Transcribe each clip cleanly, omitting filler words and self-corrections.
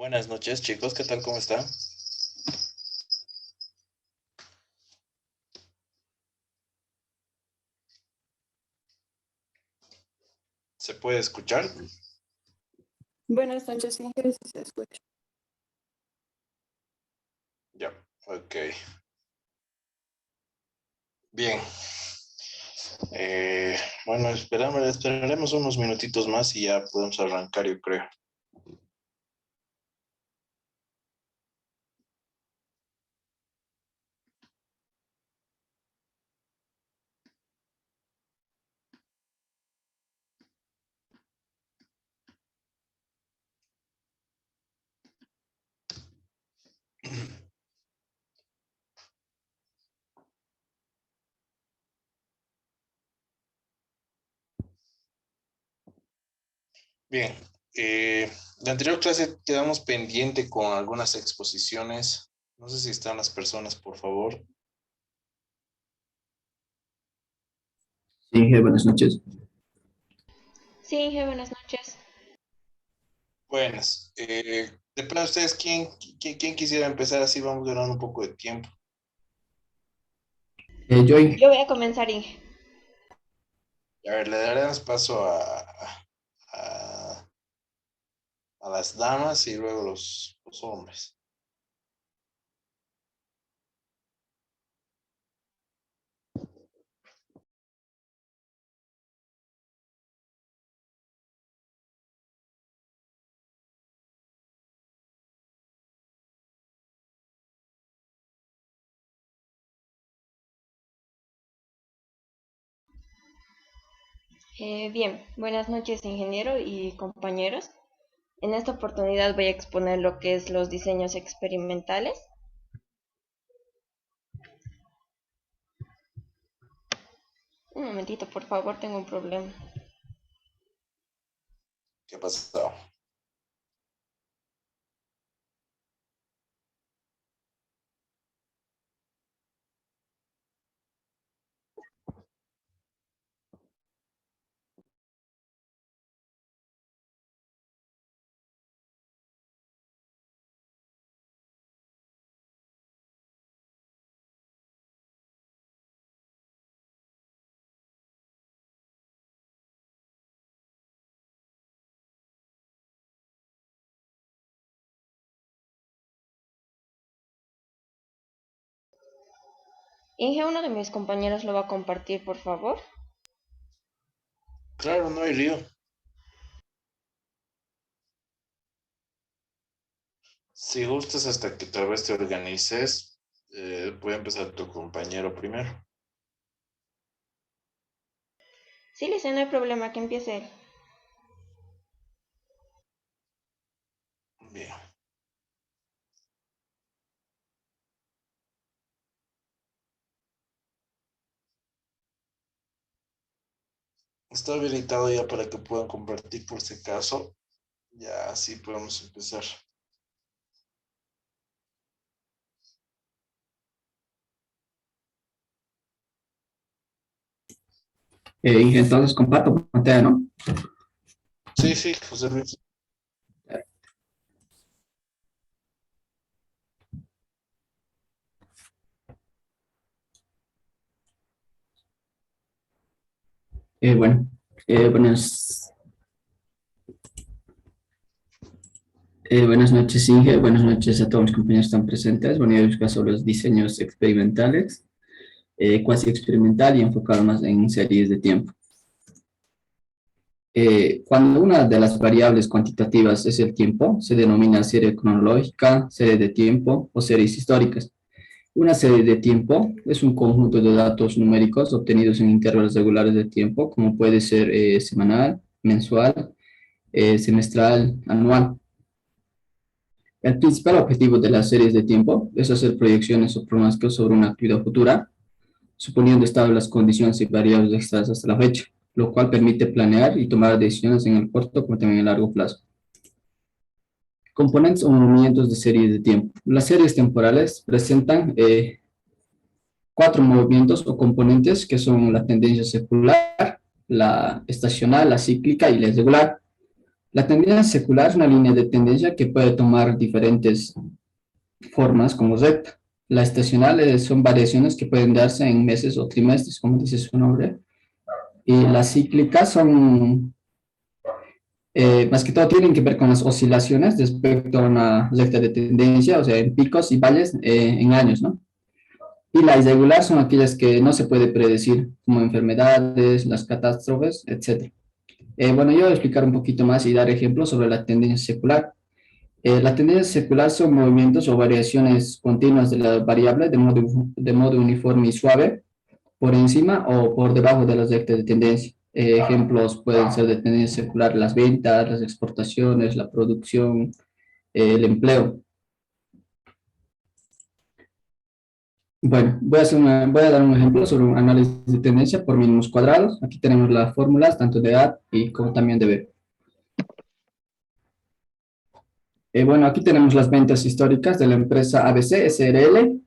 Buenas noches, chicos. ¿Qué tal? ¿Cómo está? ¿Se puede escuchar? Buenas noches, Ingrid, si se escucha. Ya, ok. Bien. Eh, bueno, esperaremos unos minutitos más y ya podemos arrancar, yo creo. Bien. La anterior clase quedamos pendiente con algunas exposiciones. No sé si están las personas, por favor. Sí, buenas noches. Sí, Inge, buenas noches. Buenas. Para ustedes, ¿quién quisiera empezar? Así vamos ganando un poco de tiempo. Joy, Yo voy a comenzar, Inge. A ver, le daremos paso a, a las damas y luego los hombres. Bien, buenas noches, ingeniero y compañeros. En esta oportunidad voy a exponer lo que es los diseños experimentales. Un momentito, por favor, tengo un problema. ¿Qué ha pasado? Inge, uno de mis compañeros lo va a compartir, por favor. Claro, no hay lío. Si gustas hasta que tal vez te organices, puede empezar tu compañero primero. Sí, Lice, no hay problema, que empiece él. Bien. Está habilitado ya para que puedan compartir por si acaso. Ya así podemos empezar. entonces comparto pantalla, ¿no? Sí, sí, José Luis. Bueno, buenas, buenas noches, Inge. Buenas noches a todos mis compañeros que están presentes. Bueno, yo busco sobre los diseños experimentales, cuasi experimental y enfocado más en series de tiempo. Cuando una de las variables cuantitativas es el tiempo, se denomina serie cronológica, serie de tiempo o series históricas. Una serie de tiempo es un conjunto de datos numéricos obtenidos en intervalos regulares de tiempo, como puede ser semanal, mensual, semestral, anual. El principal objetivo de las series de tiempo es hacer proyecciones o pronósticos sobre una actividad futura, suponiendo estables las condiciones y variables extras hasta la fecha, lo cual permite planear y tomar decisiones en el corto como también en el largo plazo. Componentes o movimientos de series de tiempo. Las series temporales presentan cuatro movimientos o componentes que son la tendencia secular, la estacional, la cíclica y la irregular. La tendencia secular es una línea de tendencia que puede tomar diferentes formas como recta. La estacional son variaciones que pueden darse en meses o trimestres, como dice su nombre. Y las cíclicas son, más que todo, tienen que ver con las oscilaciones respecto a una recta de tendencia, o sea, en picos y valles en años, ¿no? Y la irregular son aquellas que no se puede predecir, como enfermedades, las catástrofes, etc. Bueno, yo voy a explicar un poquito más y dar ejemplos sobre la tendencia secular. La tendencia secular son movimientos o variaciones continuas de la variable de modo uniforme y suave, por encima o por debajo de las rectas de tendencia. Ejemplos pueden ser de tendencia secular las ventas, las exportaciones, la producción, el empleo. Bueno, voy a dar un ejemplo sobre un análisis de tendencia por mínimos cuadrados. Aquí tenemos las fórmulas tanto de A y como también de B. Bueno, aquí tenemos las ventas históricas de la empresa ABC SRL.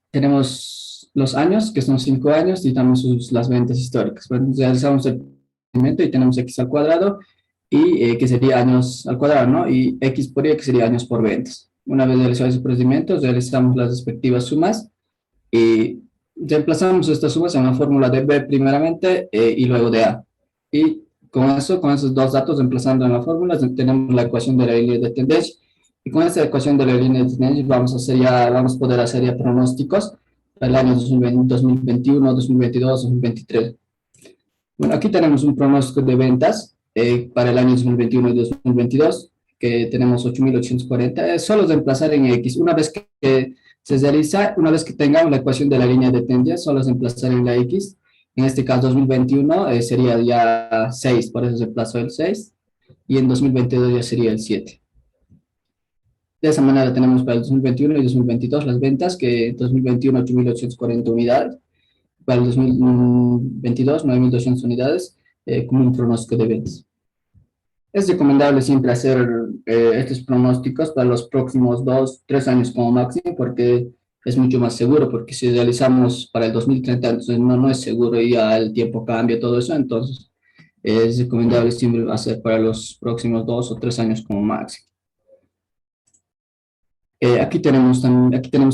Tenemos los años, que son 5 años, y también las ventas históricas. Bueno, realizamos el procedimiento y tenemos X al cuadrado, y que sería años al cuadrado, ¿no? Y X por Y, que sería años por ventas. Una vez realizado ese procedimiento, realizamos las respectivas sumas y reemplazamos estas sumas en la fórmula de B primeramente y luego de A. Y con eso, con esos dos datos reemplazando en la fórmula, tenemos la ecuación de la línea de tendencia. Y con esta ecuación de la línea de tendencia vamos a poder hacer ya pronósticos para el año 2021, 2022, 2023. Bueno, aquí tenemos un pronóstico de ventas para el año 2021 y 2022, que tenemos 8.840. Es solo reemplazar en X. Una vez que tengamos la ecuación de la línea de tendencia, solo reemplazar en la X. En este caso, 2021 sería ya 6, por eso se reemplazó el 6. Y en 2022 ya sería el 7. De esa manera tenemos para el 2021 y 2022 las ventas, que en 2021 8.840 unidades, para el 2022 9.200 unidades, como un pronóstico de ventas. Es recomendable siempre hacer estos pronósticos para los próximos 2, 3 años como máximo, porque es mucho más seguro, porque si realizamos para el 2030, entonces no es seguro y ya el tiempo cambia, todo eso, entonces es recomendable siempre hacer para los próximos 2 o 3 años como máximo. Aquí tenemos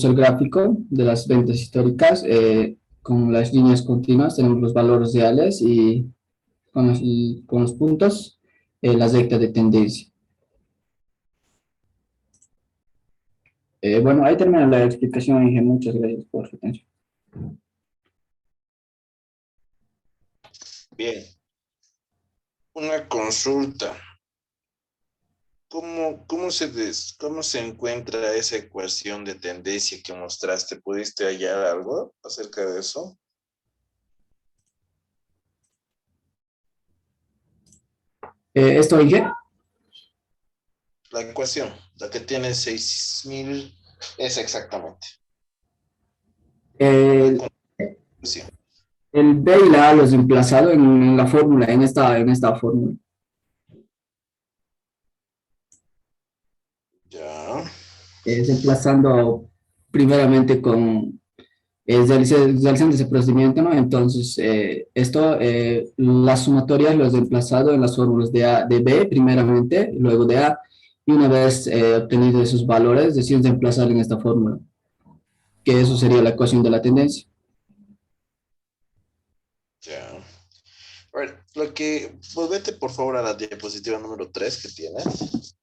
el gráfico de las ventas históricas, con las líneas continuas, tenemos los valores reales y con los puntos, la recta de tendencia. Bueno, ahí termina la explicación, Inge. Muchas gracias por su atención. Bien, una consulta. ¿Cómo se encuentra esa ecuación de tendencia que mostraste? ¿Pudiste hallar algo acerca de eso? ¿Esto, Inge? La ecuación, la que tiene 6.000, es exactamente. El, Sí. el B y la A los he emplazado en la fórmula, en esta fórmula. Ya. Reemplazando primeramente realizando ese procedimiento, ¿no? Entonces, las sumatorias los he emplazado en las fórmulas de B primeramente, luego de A, y una vez obtenido esos valores, decides reemplazar en esta fórmula, que eso sería la ecuación de la tendencia. Ya. A ver, volvete por favor a la diapositiva número 3 que tienes.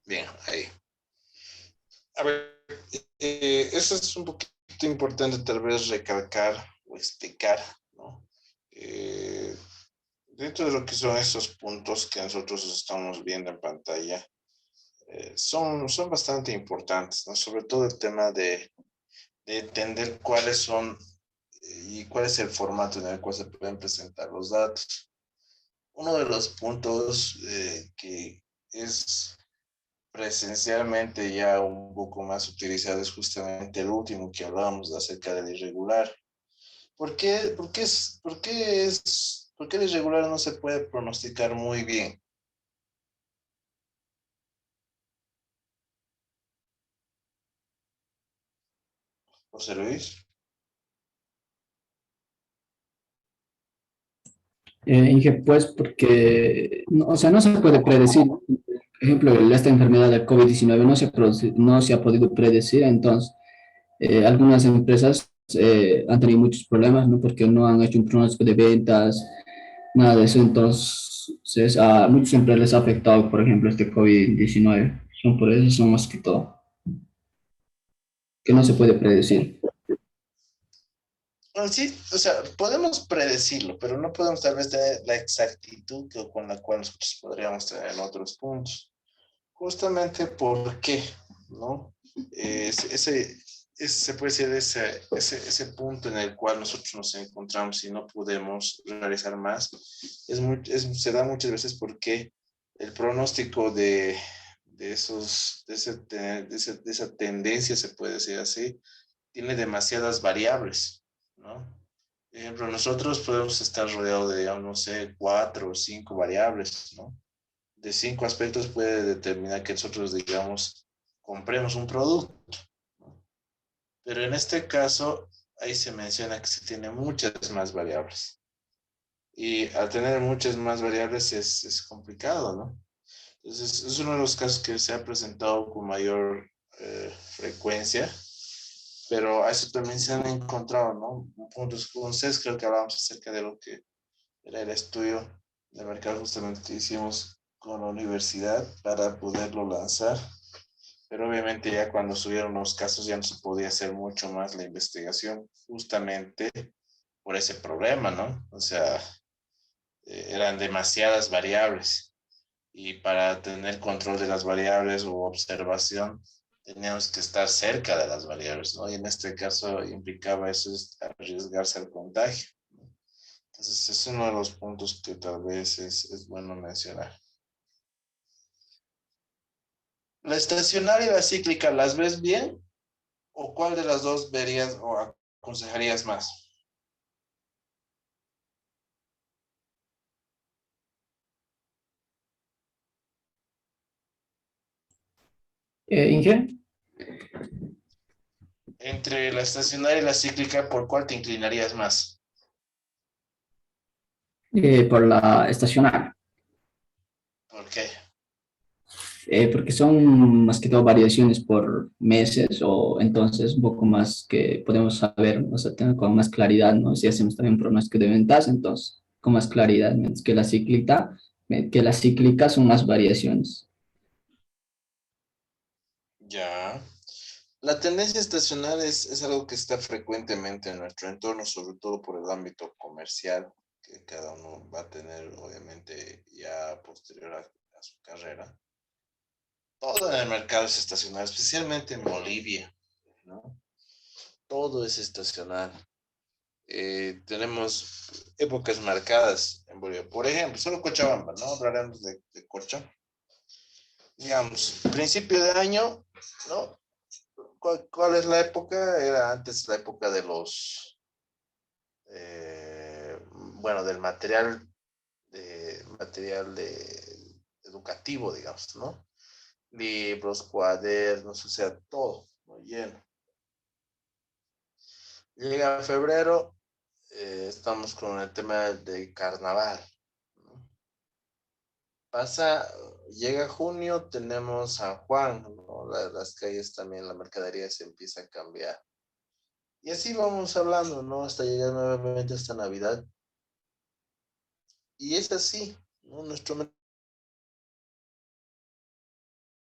Bien, ahí. A ver, eso es un poquito importante tal vez recalcar o explicar, ¿no? Dentro de lo que son esos puntos que nosotros estamos viendo en pantalla, son bastante importantes, ¿no? Sobre todo el tema de entender cuáles son y cuál es el formato en el cual se pueden presentar los datos. Uno de los puntos que es presencialmente ya un poco más utilizado es justamente el último que hablábamos acerca del irregular. ¿Por qué el irregular no se puede pronosticar muy bien? José Luis. Inge, pues porque, o sea, no se puede predecir. Por ejemplo, esta enfermedad del COVID-19 no se ha podido predecir, entonces algunas empresas han tenido muchos problemas, ¿no? Porque no han hecho un pronóstico de ventas, nada de eso, entonces a muchas empresas les ha afectado, por ejemplo, este COVID-19. Son por eso, son más que todo, que no se puede predecir. Bueno, sí, o sea, podemos predecirlo, pero no podemos tal vez tener la exactitud con la cual nosotros podríamos tener en otros puntos. Justamente porque, ¿no? Se puede decir ese punto en el cual nosotros nos encontramos y no podemos realizar más, se da muchas veces porque el pronóstico de esa tendencia, se puede decir así, tiene demasiadas variables, ¿no? Por ejemplo, nosotros podemos estar rodeados de, digamos, no sé, 4 o 5 variables, ¿no? De 5 aspectos puede determinar que nosotros, digamos, compremos un producto, ¿no? Pero en este caso, ahí se menciona que se tiene muchas más variables. Y al tener muchas más variables es complicado, ¿no? Entonces, es uno de los casos que se ha presentado con mayor frecuencia, pero a eso también se han encontrado, ¿no? Puntos con ustedes, creo que hablábamos acerca de lo que era el estudio de mercado justamente que hicimos con la universidad para poderlo lanzar, pero obviamente ya cuando subieron los casos ya no se podía hacer mucho más la investigación, justamente por ese problema, ¿no? O sea, eran demasiadas variables y para tener control de las variables o observación teníamos que estar cerca de las variables, ¿no? Y en este caso implicaba eso, es arriesgarse al contagio. Entonces es uno de los puntos que tal vez es bueno mencionar. ¿La estacionaria y la cíclica las ves bien? ¿O cuál de las dos verías o aconsejarías más? Inge, Entre la estacionaria y la cíclica, ¿por cuál te inclinarías más? por la estacional. ¿Por qué? Porque son más que todo variaciones por meses o entonces un poco más que podemos saber, o sea, tener con más claridad, ¿no? Si hacemos también un pronóstico de ventas, entonces con más claridad, mientras que la cíclica son más variaciones. Ya. La tendencia estacional es algo que está frecuentemente en nuestro entorno, sobre todo por el ámbito comercial, que cada uno va a tener, obviamente, ya posterior a su carrera. Todo en el mercado es estacional, especialmente en Bolivia, ¿no? Todo es estacional. Tenemos épocas marcadas en Bolivia. Por ejemplo, solo Cochabamba, ¿no? Hablaremos de Cocha. Digamos, principio de año, ¿no? ¿Cuál es la época? Era antes la época de bueno, del educativo, digamos, ¿no? Libros, cuadernos, o sea, todo, ¿no? Lleno. Llega febrero, estamos con el tema del carnaval, ¿no? Llega junio, tenemos San Juan, ¿no? Las calles también, la mercadería se empieza a cambiar. Y así vamos hablando, ¿no? Hasta llegar nuevamente hasta Navidad. Y es así, ¿no? Nuestro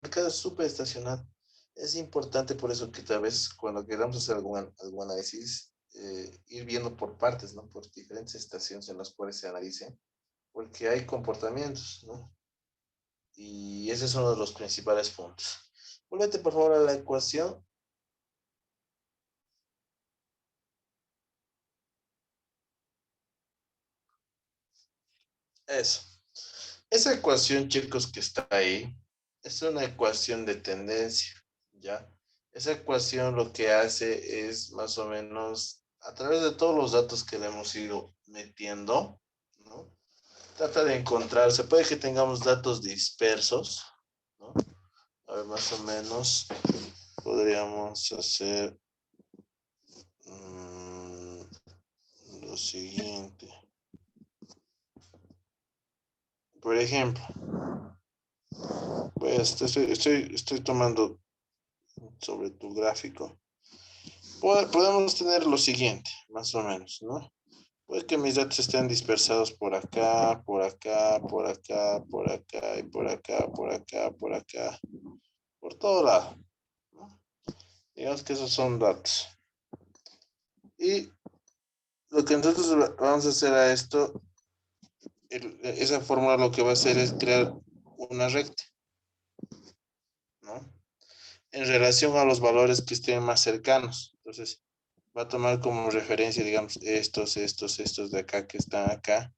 mercado es súper estacional. Es importante por eso que tal vez cuando queramos hacer algún análisis, ir viendo por partes, ¿no? Por diferentes estaciones en las cuales se analicen, porque hay comportamientos, ¿no? Y ese es uno de los principales puntos. Vuélvete por favor a la ecuación. Eso. Esa ecuación, chicos, que está ahí, es una ecuación de tendencia, ¿ya? Esa ecuación lo que hace es más o menos, a través de todos los datos que le hemos ido metiendo, ¿no? Trata de encontrarse, puede que tengamos datos dispersos, ¿no? A ver, más o menos podríamos hacer lo siguiente. por ejemplo, pues estoy tomando sobre tu gráfico. Podemos tener lo siguiente, más o menos, ¿no? Puede que mis datos estén dispersados por acá, por acá, por acá, por acá, y por acá, por acá, por acá, por todo lado, ¿no? Digamos que esos son datos. Y lo que nosotros vamos a hacer a esto, esa fórmula lo que va a hacer es crear una recta, ¿no? En relación a los valores que estén más cercanos. Entonces, va a tomar como referencia, digamos, estos de acá que están acá.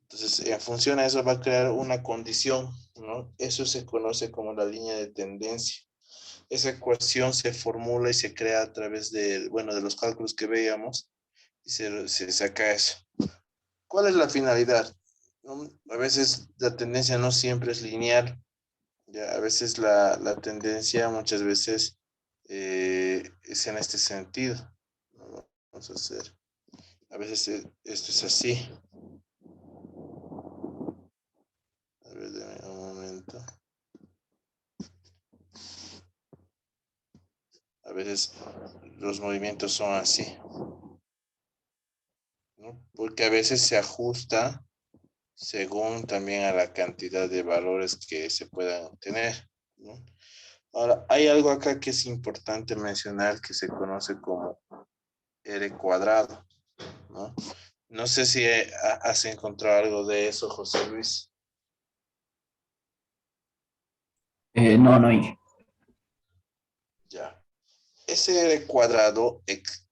Entonces, en función a eso va a crear una condición, ¿no? Eso se conoce como la línea de tendencia. Esa ecuación se formula y se crea a través de, bueno, de los cálculos que veíamos y se saca eso. ¿Cuál es la finalidad? A veces la tendencia no siempre es lineal. Ya, a veces la tendencia muchas veces es en este sentido, ¿no? Vamos a hacer. A veces esto es así. A ver, dame un momento. A veces los movimientos son así, ¿no? Porque a veces se ajusta según también a la cantidad de valores que se puedan tener, ¿no? Ahora, hay algo acá que es importante mencionar que se conoce como R cuadrado, ¿no? No sé si has encontrado algo de eso, José Luis. No, no hay. Ya. Ese R cuadrado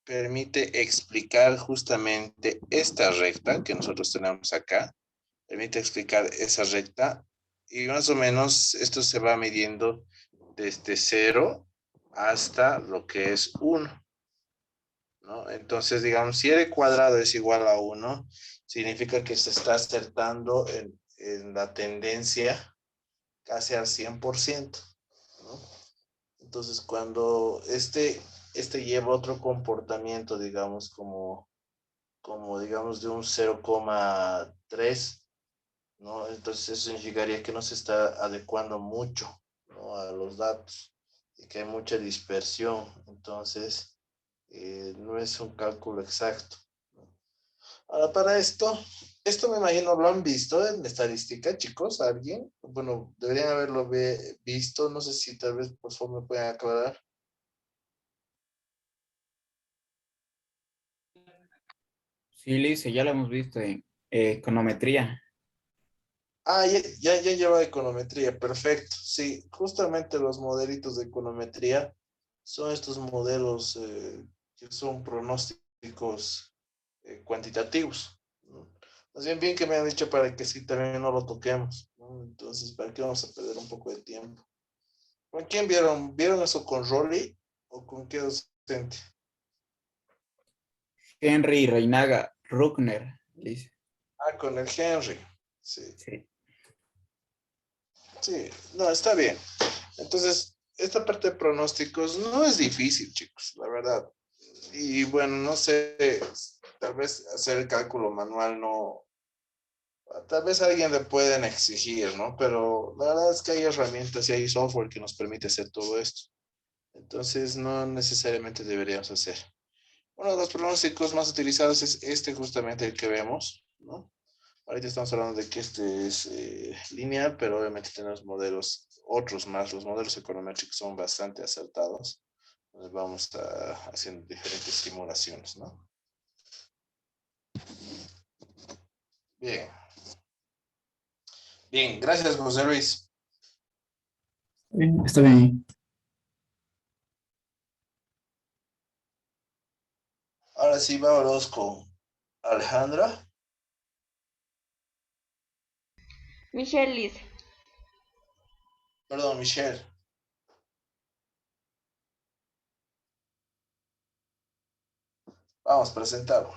permite explicar justamente esta recta que nosotros tenemos acá. Permite explicar esa recta y más o menos esto se va midiendo desde 0 hasta lo que es 1, ¿no? Entonces, digamos, si R cuadrado es igual a 1, significa que se está acertando en la tendencia casi al 100%, ¿no? Entonces, cuando este lleva otro comportamiento, digamos, como digamos de un 0,3, ¿no? Entonces eso significaría que no se está adecuando mucho, ¿no? A los datos y que hay mucha dispersión. Entonces, no es un cálculo exacto, ¿no? Ahora, para esto me imagino lo han visto en estadística, chicos, ¿alguien? Bueno, deberían haberlo visto, no sé si tal vez por favor me pueden aclarar. Sí, Liz, ya lo hemos visto en econometría. Ah, ya lleva econometría, perfecto. Sí, justamente los modelitos de econometría son estos modelos que son pronósticos cuantitativos, ¿no? Más bien que me han dicho para que sí también no lo toquemos, ¿no? Entonces, ¿para qué vamos a perder un poco de tiempo? ¿Con quién vieron? ¿Vieron eso con Rolly o con qué docente? Henry Reinaga Ruckner, Liz. Ah, con el Henry. Sí, Sí. sí, no, está bien. Entonces, esta parte de pronósticos no es difícil, chicos, la verdad. Y bueno, no sé, tal vez hacer el cálculo manual no, tal vez a alguien le pueden exigir, ¿no? Pero la verdad es que hay herramientas y hay software que nos permite hacer todo esto. Entonces, no necesariamente deberíamos hacer. Uno de los pronósticos más utilizados es este justamente el que vemos, ¿no? Ahorita estamos hablando de que este es lineal, pero obviamente tenemos modelos, otros más. Los modelos econométricos son bastante acertados. Entonces vamos haciendo diferentes simulaciones, ¿no? Bien. Bien, gracias, José Luis. Está bien. Ahora sí, vámonos con Alejandra. Michelle, Liz. Perdón, Michelle. Vamos, presentado.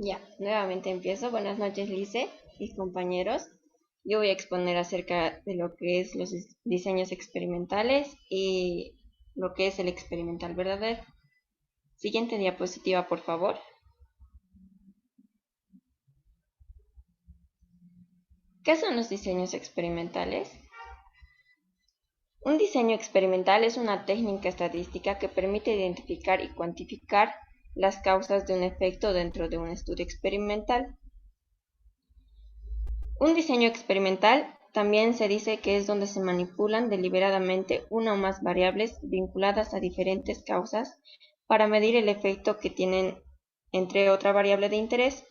Ya, nuevamente empiezo. Buenas noches, Lice y compañeros. Yo voy a exponer acerca de lo que es los diseños experimentales y lo que es el experimental verdadero. Siguiente diapositiva, por favor. ¿Qué son los diseños experimentales? Un diseño experimental es una técnica estadística que permite identificar y cuantificar las causas de un efecto dentro de un estudio experimental. Un diseño experimental también se dice que es donde se manipulan deliberadamente una o más variables vinculadas a diferentes causas para medir el efecto que tienen entre otra variable de interés.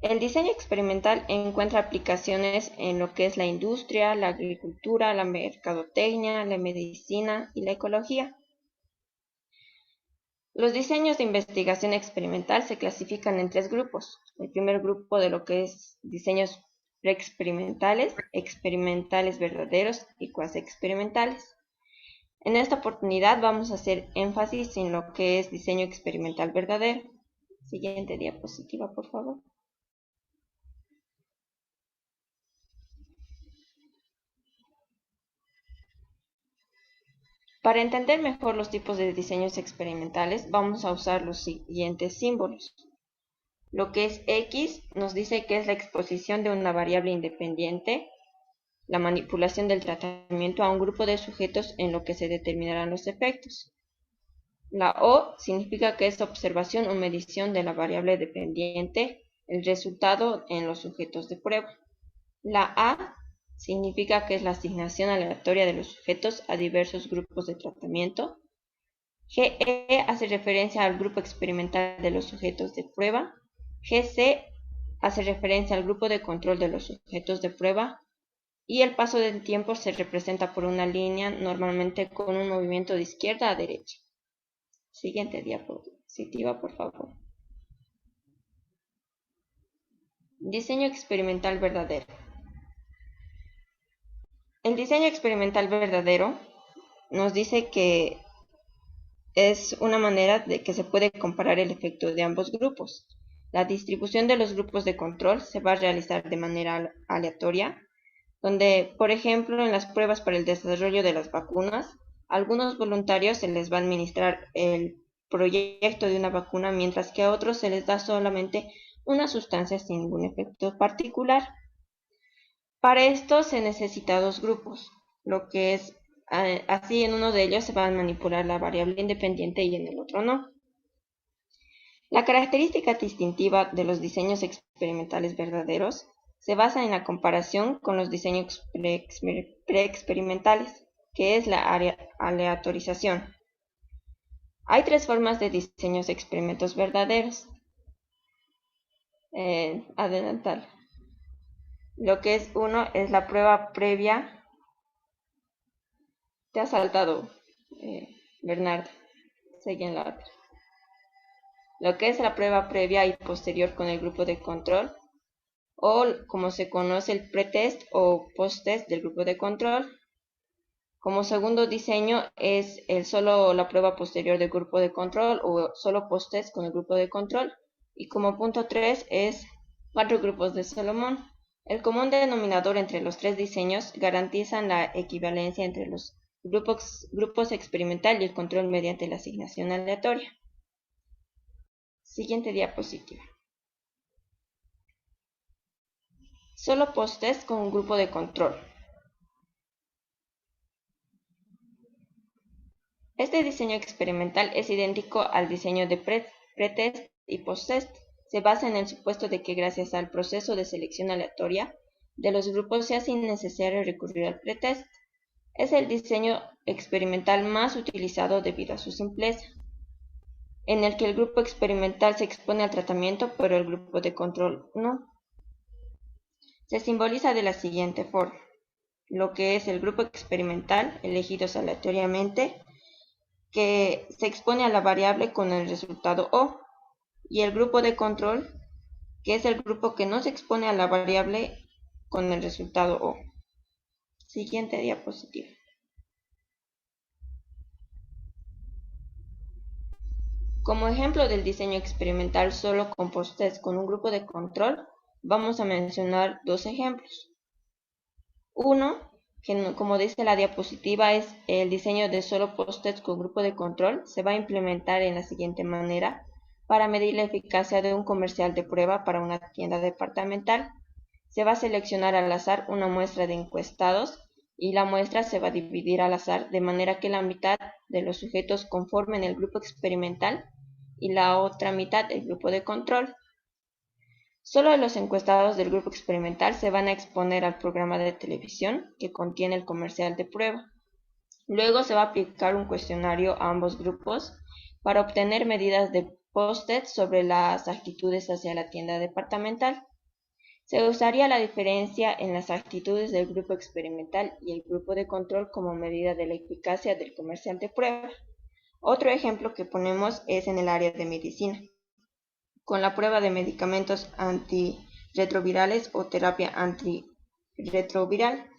El diseño experimental encuentra aplicaciones en lo que es la industria, la agricultura, la mercadotecnia, la medicina y la ecología. Los diseños de investigación experimental se clasifican en tres grupos. El primer grupo de lo que es diseños preexperimentales, experimentales verdaderos y cuasi experimentales. En esta oportunidad vamos a hacer énfasis en lo que es diseño experimental verdadero. Siguiente diapositiva, por favor. Para entender mejor los tipos de diseños experimentales, vamos a usar los siguientes símbolos. Lo que es X nos dice que es la exposición de una variable independiente, la manipulación del tratamiento a un grupo de sujetos en lo que se determinarán los efectos. La O significa que es observación o medición de la variable dependiente, el resultado en los sujetos de prueba. La A significa que es la asignación aleatoria de los sujetos a diversos grupos de tratamiento. GE hace referencia al grupo experimental de los sujetos de prueba. GC hace referencia al grupo de control de los sujetos de prueba. Y el paso del tiempo se representa por una línea, normalmente con un movimiento de izquierda a derecha. Siguiente diapositiva, por favor. Diseño experimental verdadero. El diseño experimental verdadero nos dice que es una manera de que se puede comparar el efecto de ambos grupos. La distribución de los grupos de control se va a realizar de manera aleatoria, donde, por ejemplo, en las pruebas para el desarrollo de las vacunas, a algunos voluntarios se les va a administrar el proyecto de una vacuna, mientras que a otros se les da solamente una sustancia sin ningún efecto particular. Para esto se necesita dos grupos, lo que es así en uno de ellos se va a manipular la variable independiente y en el otro no. La característica distintiva de los diseños experimentales verdaderos se basa en la comparación con los diseños preexperimentales, que es la aleatorización. Hay tres formas de diseños de experimentos verdaderos. Adelantar. Lo que es uno es la prueba previa. Te ha saltado, Bernardo. Sigue en la otra. Lo que es la prueba previa y posterior con el grupo de control, o como se conoce el pretest o posttest del grupo de control. Como segundo diseño es solo la prueba posterior del grupo de control o solo posttest con el grupo de control. Y como punto 3 es 4 grupos de Solomon. El común denominador entre los tres diseños garantizan la equivalencia entre los grupos experimental y el control mediante la asignación aleatoria. Siguiente diapositiva. Solo posttest con un grupo de control. Este diseño experimental es idéntico al diseño de pretest y posttest. Se basa en el supuesto de que gracias al proceso de selección aleatoria de los grupos se hace innecesario recurrir al pretest. Es el diseño experimental más utilizado debido a su simpleza, en el que el grupo experimental se expone al tratamiento, pero el grupo de control no. Se simboliza de la siguiente forma. Lo que es el grupo experimental, elegidos aleatoriamente, que se expone a la variable con el resultado O, y el grupo de control, que es el grupo que no se expone a la variable con el resultado O. Siguiente diapositiva. Como ejemplo del diseño experimental solo con post-its con un grupo de control, vamos a mencionar dos ejemplos. Uno, que como dice la diapositiva, es el diseño de solo post-its con grupo de control. Se va a implementar en la siguiente manera para medir la eficacia de un comercial de prueba para una tienda departamental. Se va a seleccionar al azar una muestra de encuestados y la muestra se va a dividir al azar de manera que la mitad de los sujetos conformen el grupo experimental y la otra mitad el grupo de control. Solo los encuestados del grupo experimental se van a exponer al programa de televisión que contiene el comercial de prueba. Luego se va a aplicar un cuestionario a ambos grupos para obtener medidas de post-it sobre las actitudes hacia la tienda departamental. Se usaría la diferencia en las actitudes del grupo experimental y el grupo de control como medida de la eficacia del comercial de prueba. Otro ejemplo que ponemos es en el área de medicina, con la prueba de medicamentos antirretrovirales o terapia antirretroviral,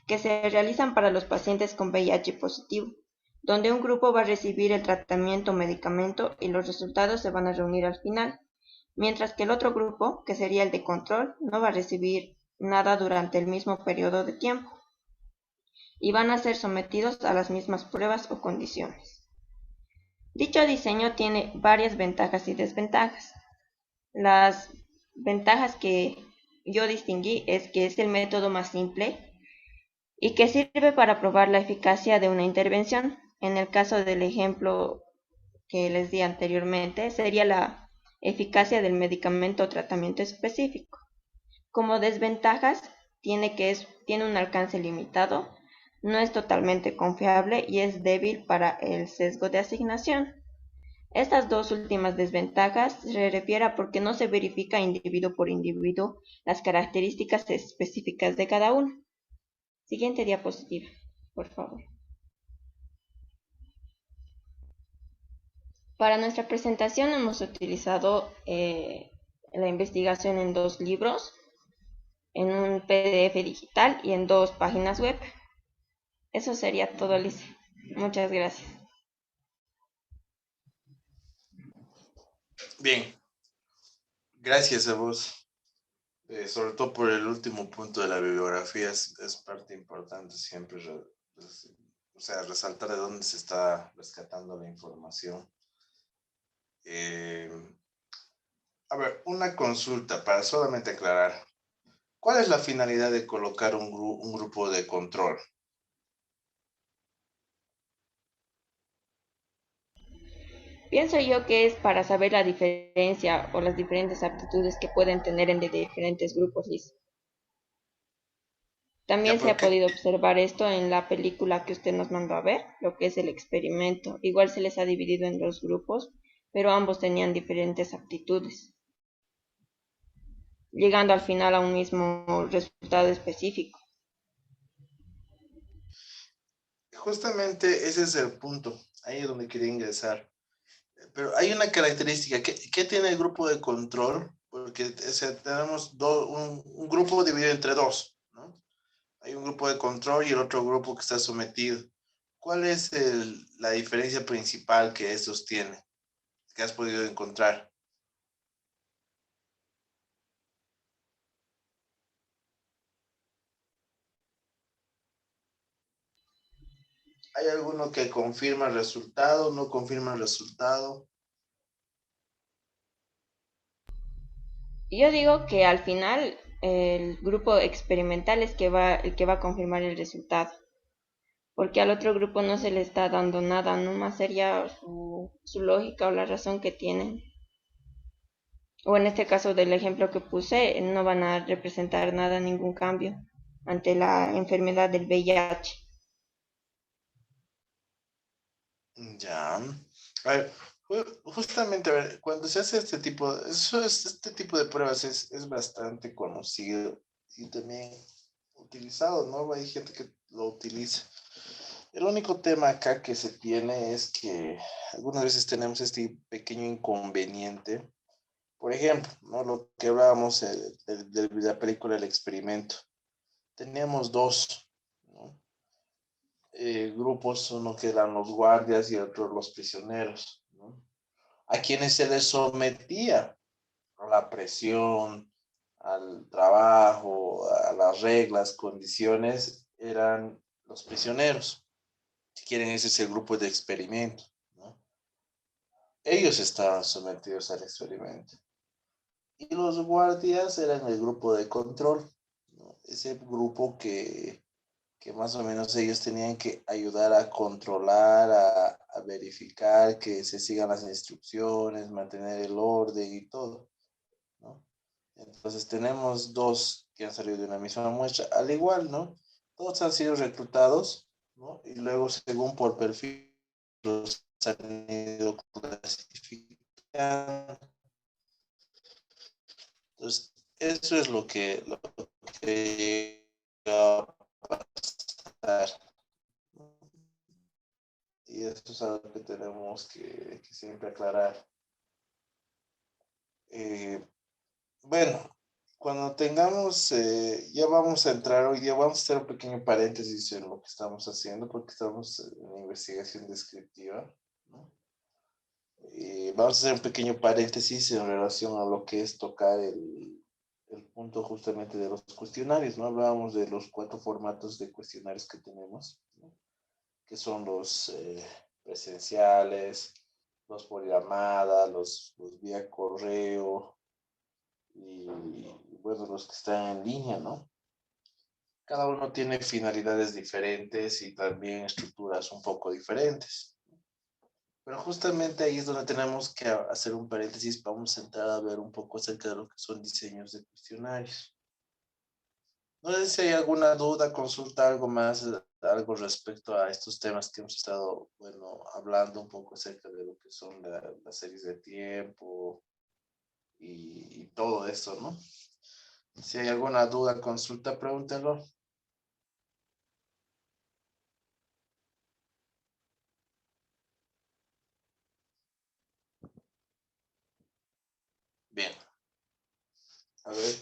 que se realizan para los pacientes con VIH positivo, donde un grupo va a recibir el tratamiento o medicamento y los resultados se van a reunir al final, mientras que el otro grupo, que sería el de control, no va a recibir nada durante el mismo periodo de tiempo y van a ser sometidos a las mismas pruebas o condiciones. Dicho diseño tiene varias ventajas y desventajas. Las ventajas que yo distinguí es que es el método más simple y que sirve para probar la eficacia de una intervención. En el caso del ejemplo que les di anteriormente, sería la eficacia del medicamento o tratamiento específico. Como desventajas, tiene un alcance limitado, no es totalmente confiable y es débil para el sesgo de asignación. Estas dos últimas desventajas se refieren a porque no se verifica individuo por individuo las características específicas de cada uno. Siguiente diapositiva, por favor. Para nuestra presentación hemos utilizado la investigación en dos libros, en un PDF digital y en dos páginas web. Eso sería todo, Alicia. Muchas gracias. Bien, gracias a vos. Sobre todo por el último punto de la bibliografía, es parte importante siempre, o sea, resaltar de dónde se está rescatando la información. A ver, una consulta para solamente aclarar. ¿Cuál es la finalidad de colocar un grupo de control? Pienso yo que es para saber la diferencia o las diferentes aptitudes que pueden tener en de diferentes grupos, Liz. Ya, También se pero ha podido observar esto en la película que usted nos mandó a ver, lo que es el experimento. Igual se les ha dividido en dos grupos, pero ambos tenían diferentes aptitudes, llegando al final a un mismo resultado específico. justamente ese es el punto, ahí es donde quería ingresar. Pero hay una característica, ¿qué tiene el grupo de control? Porque o sea, tenemos un grupo dividido entre dos, ¿no? Hay un grupo de control y el otro grupo que está sometido. ¿Cuál es la diferencia principal que estos tienen, que has podido encontrar? ¿Hay alguno que confirma el resultado, no confirma el resultado? Yo digo que al final el grupo experimental es el que va a confirmar el resultado, porque al otro grupo no se le está dando nada, nomás sería su lógica o la razón que tienen. O en este caso del ejemplo que puse, no van a representar nada, ningún cambio ante la enfermedad del VIH. Ya. A ver, justamente, a ver, cuando se hace este tipo de pruebas es bastante conocido y también utilizado, ¿no? Hay gente que lo utiliza. El único tema acá que se tiene es que algunas veces tenemos este pequeño inconveniente. Por ejemplo, ¿no? Lo que hablábamos de la película El Experimento. Teníamos dos, ¿no? Grupos, uno que eran los guardias y otro los prisioneros, ¿no? a quienes se les sometía a la presión, al trabajo, a las reglas, condiciones, eran los prisioneros. Si quieren, ese es el grupo de experimento, ¿no? Ellos estaban sometidos al experimento. Y los guardias eran el grupo de control, ¿no? Ese grupo que más o menos ellos tenían que ayudar a controlar, a verificar que se sigan las instrucciones, mantener el orden y todo, ¿no? Entonces tenemos dos que han salido de una misma muestra, al igual, ¿no? Todos han sido reclutados, ¿no? Y luego, según por perfil, los han ido clasificando. Entonces, eso es lo que llega a pasar. Y eso es algo que tenemos que siempre aclarar. Bueno, cuando tengamos, ya vamos a entrar hoy día, vamos a hacer un pequeño paréntesis en lo que estamos haciendo, porque estamos en una investigación descriptiva, ¿no? Vamos a hacer un pequeño paréntesis en relación a lo que es tocar el punto justamente de los cuestionarios, ¿no? Hablábamos de los 4 formatos de cuestionarios que tenemos, ¿no? Que son los presenciales, los por llamada, los vía correo y bueno, los que están en línea, ¿no? Cada uno tiene finalidades diferentes y también estructuras un poco diferentes. Pero justamente ahí es donde tenemos que hacer un paréntesis. Vamos a entrar a ver un poco acerca de lo que son diseños de cuestionarios. No sé si hay alguna duda, consulta, algo más, algo respecto a estos temas que hemos estado, bueno, hablando un poco acerca de lo que son las series de tiempo y todo eso, ¿no? Si hay alguna duda, consulta, pregúntenlo. Bien, a ver,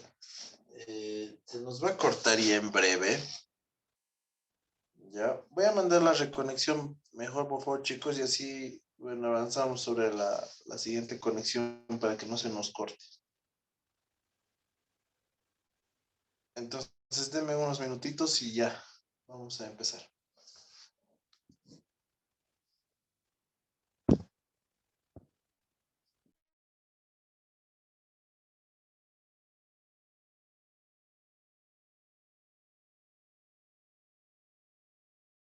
se nos va a cortar ya en breve. Ya, voy a mandar la reconexión mejor, por favor, chicos, y así, bueno, avanzamos sobre la siguiente conexión para que no se nos corte. Entonces, denme unos minutitos y ya, vamos a empezar.